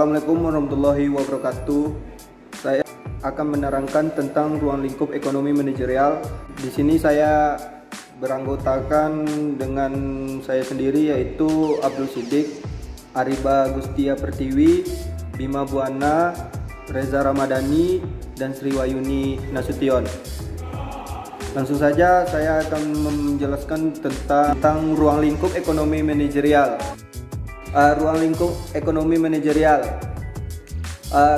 Assalamualaikum warahmatullahi wabarakatuh. Saya akan menerangkan tentang ruang lingkup ekonomi manajerial. Di sini saya beranggotakan dengan saya sendiri, yaitu Abdul Siddiq, Ariba Gustia Pertiwi, Bima Buana, Reza Ramadhani, dan Sri Wayuni Nasution. Langsung saja saya akan menjelaskan tentang ruang lingkup ekonomi manajerial. Ruang lingkup ekonomi manajerial,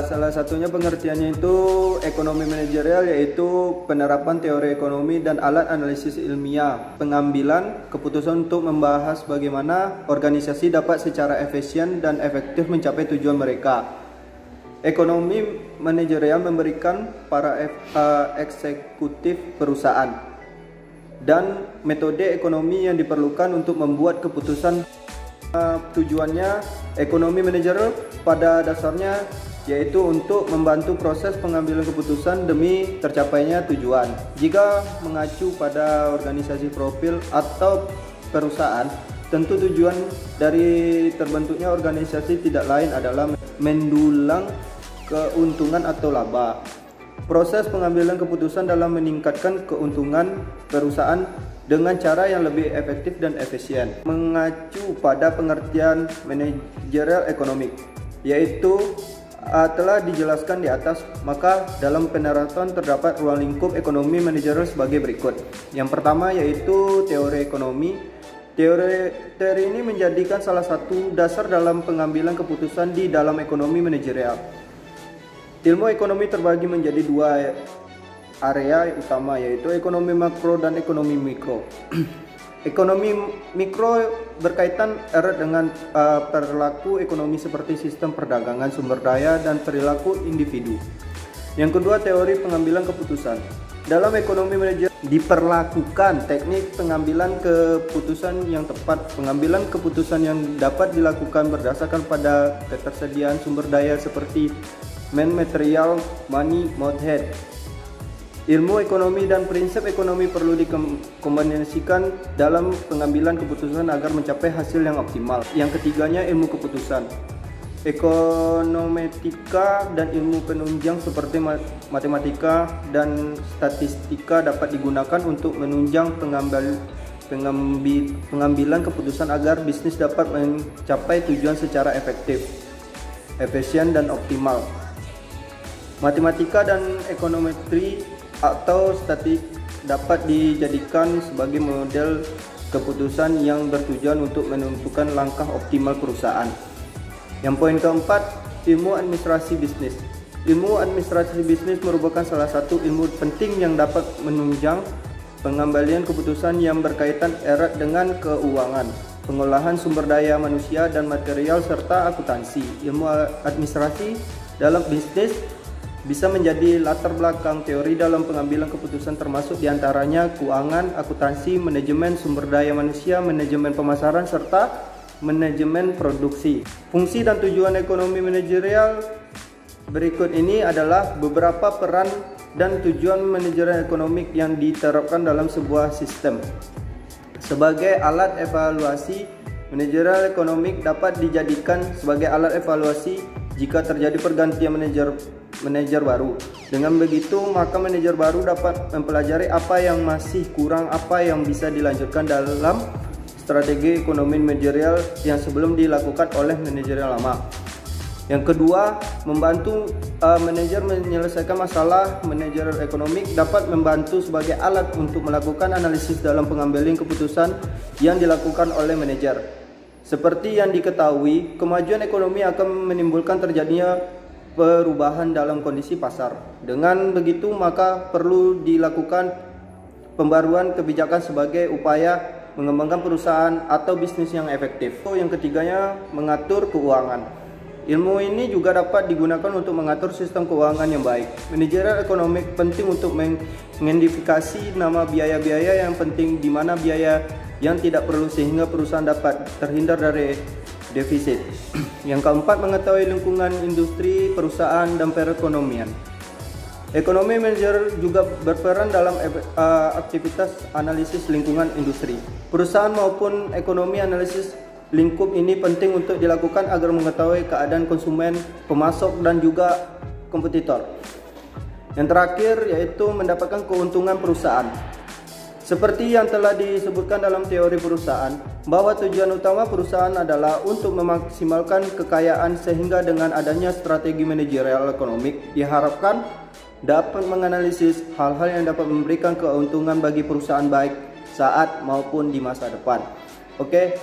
salah satunya pengertiannya itu ekonomi manajerial, yaitu penerapan teori ekonomi dan alat analisis ilmiah, pengambilan keputusan untuk membahas bagaimana organisasi dapat secara efisien dan efektif mencapai tujuan mereka. Ekonomi manajerial memberikan para eksekutif perusahaan dan metode ekonomi yang diperlukan untuk membuat keputusan. Tujuannya ekonomi manajerial pada dasarnya yaitu untuk membantu proses pengambilan keputusan demi tercapainya tujuan. Jika mengacu pada organisasi profil atau perusahaan, tentu tujuan dari terbentuknya organisasi tidak lain adalah mendulang keuntungan atau laba. Proses pengambilan keputusan dalam meningkatkan keuntungan perusahaan dengan cara yang lebih efektif dan efisien. Mengacu pada pengertian manajerial ekonomik, yaitu telah dijelaskan di atas, maka dalam penerapan terdapat ruang lingkup ekonomi manajerial sebagai berikut. Yang pertama yaitu teori ekonomi. Teori ini menjadikan salah satu dasar dalam pengambilan keputusan di dalam ekonomi manajerial. Ilmu ekonomi terbagi menjadi dua area utama, yaitu ekonomi makro dan ekonomi mikro. Ekonomi mikro berkaitan erat dengan perilaku ekonomi seperti sistem perdagangan, sumber daya, dan perilaku individu. Yang kedua, teori pengambilan keputusan. Dalam ekonomi manajer diperlakukan teknik pengambilan keputusan yang tepat. Pengambilan keputusan yang dapat dilakukan berdasarkan pada ketersediaan sumber daya seperti man, material, money, method. Ilmu ekonomi dan prinsip ekonomi perlu dikombinasikan dalam pengambilan keputusan agar mencapai hasil yang optimal. Yang ketiganya, ilmu keputusan. Ekonometika dan ilmu penunjang seperti matematika dan statistika dapat digunakan untuk menunjang pengambilan keputusan agar bisnis dapat mencapai tujuan secara efektif, efisien, dan optimal. Matematika dan ekonometri atau statistik dapat dijadikan sebagai model keputusan yang bertujuan untuk menentukan langkah optimal perusahaan. Yang poin keempat, ilmu administrasi bisnis. Ilmu administrasi bisnis merupakan salah satu ilmu penting yang dapat menunjang pengambilan keputusan yang berkaitan erat dengan keuangan, pengolahan sumber daya manusia dan material, serta akuntansi. Ilmu administrasi dalam bisnis bisa menjadi latar belakang teori dalam pengambilan keputusan, termasuk diantaranya keuangan, akuntansi, manajemen sumber daya manusia, manajemen pemasaran, serta manajemen produksi. Fungsi dan tujuan ekonomi manajerial berikut ini adalah beberapa peran dan tujuan manajerial ekonomik yang diterapkan dalam sebuah sistem. Sebagai alat evaluasi, manajerial ekonomik dapat dijadikan sebagai alat evaluasi jika terjadi pergantian manajer baru. Dengan begitu, maka manajer baru dapat mempelajari apa yang masih kurang, apa yang bisa dilanjutkan dalam strategi ekonomi manajerial yang sebelum dilakukan oleh manajer lama. Yang kedua, membantu manajer menyelesaikan masalah. Manajer ekonomi dapat membantu sebagai alat untuk melakukan analisis dalam pengambilan keputusan yang dilakukan oleh manajer. Seperti yang diketahui, kemajuan ekonomi akan menimbulkan terjadinya perubahan dalam kondisi pasar. Dengan begitu, maka perlu dilakukan pembaruan kebijakan sebagai upaya mengembangkan perusahaan atau bisnis yang efektif. Yang ketiganya, mengatur keuangan. Ilmu ini juga dapat digunakan untuk mengatur sistem keuangan yang baik. Manajerial ekonomi penting untuk mengidentifikasi nama biaya-biaya yang penting, di mana biaya yang tidak perlu, sehingga perusahaan dapat terhindar dari defisit. Yang keempat, mengetahui lingkungan industri, perusahaan, dan perekonomian. Ekonomi manajer juga berperan dalam aktivitas analisis lingkungan industri. Perusahaan maupun ekonomi analisis lingkup ini penting untuk dilakukan agar mengetahui keadaan konsumen, pemasok, dan juga kompetitor. Yang terakhir yaitu mendapatkan keuntungan perusahaan. Seperti yang telah disebutkan dalam teori perusahaan, bahwa tujuan utama perusahaan adalah untuk memaksimalkan kekayaan, sehingga dengan adanya strategi manajerial ekonomik diharapkan dapat menganalisis hal-hal yang dapat memberikan keuntungan bagi perusahaan baik saat maupun di masa depan. Oke,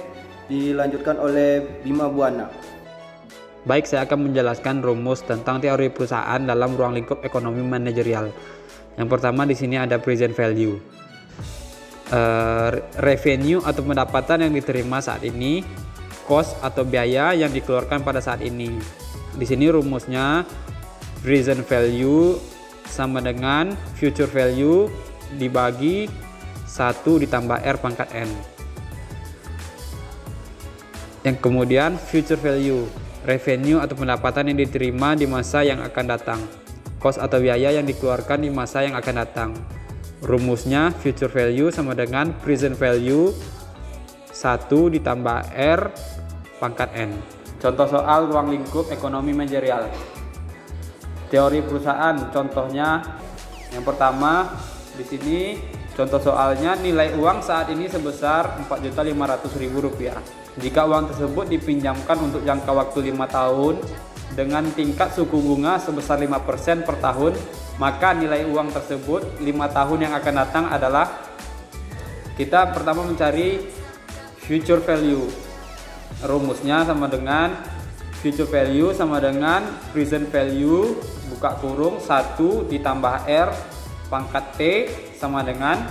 dilanjutkan oleh Bima Buana. Baik, saya akan menjelaskan rumus tentang teori perusahaan dalam ruang lingkup ekonomi manajerial. Yang pertama di sini ada present value. Revenue atau pendapatan yang diterima saat ini, cost atau biaya yang dikeluarkan pada saat ini. Di sini rumusnya present value sama dengan future value dibagi 1 ditambah R pangkat N. Yang kemudian future value, revenue atau pendapatan yang diterima di masa yang akan datang, cost atau biaya yang dikeluarkan di masa yang akan datang. Rumusnya future value sama dengan present value 1 ditambah R pangkat N. Contoh soal ruang lingkup ekonomi manajerial. Teori perusahaan, contohnya yang pertama di sini contoh soalnya, nilai uang saat ini sebesar Rp4.500.000. Jika uang tersebut dipinjamkan untuk jangka waktu 5 tahun dengan tingkat suku bunga sebesar 5% per tahun, maka nilai uang tersebut 5 tahun yang akan datang adalah, kita pertama mencari future value. Rumusnya sama dengan future value sama dengan present value buka kurung 1 ditambah R pangkat T sama dengan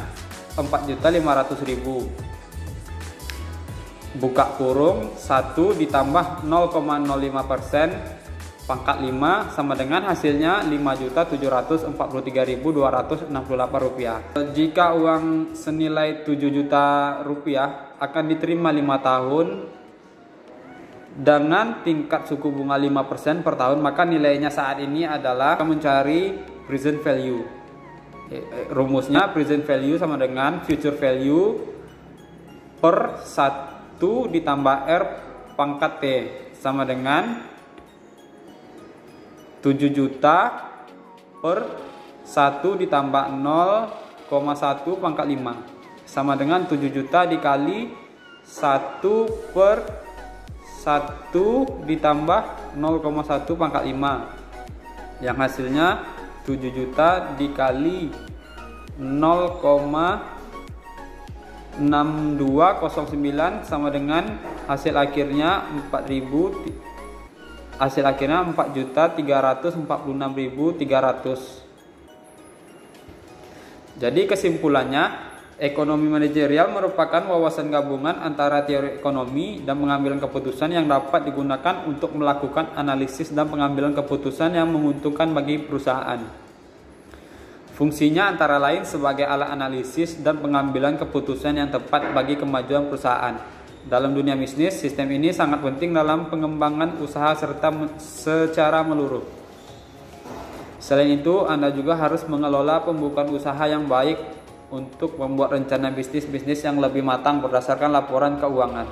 4.500.000. Buka kurung 1 ditambah 0,05% pangkat 5 sama dengan hasilnya Rp5.743.268. Jika uang senilai Rp7 juta akan diterima 5 tahun dengan tingkat suku bunga 5% per tahun, maka nilainya saat ini adalah mencari present value. Rumusnya present value sama dengan future value per 1 ditambah R pangkat T sama dengan 7 juta per 1 ditambah 0,1 pangkat 5 sama dengan 7 juta dikali 1 per 1 ditambah 0,1 pangkat 5 yang hasilnya 7 juta dikali 0,6209 sama dengan hasil akhirnya 4.346.300. Jadi kesimpulannya, ekonomi manajerial merupakan wawasan gabungan antara teori ekonomi dan pengambilan keputusan yang dapat digunakan untuk melakukan analisis dan pengambilan keputusan yang menguntungkan bagi perusahaan. Fungsinya antara lain sebagai alat analisis dan pengambilan keputusan yang tepat bagi kemajuan perusahaan. Dalam dunia bisnis, sistem ini sangat penting dalam pengembangan usaha serta secara menyeluruh. Selain itu, Anda juga harus mengelola pembukaan usaha yang baik untuk membuat rencana bisnis yang lebih matang berdasarkan laporan keuangan.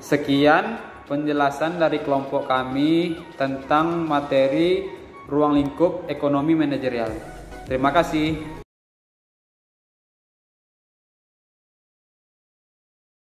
Sekian penjelasan dari kelompok kami tentang materi ruang lingkup ekonomi manajerial. Terima kasih.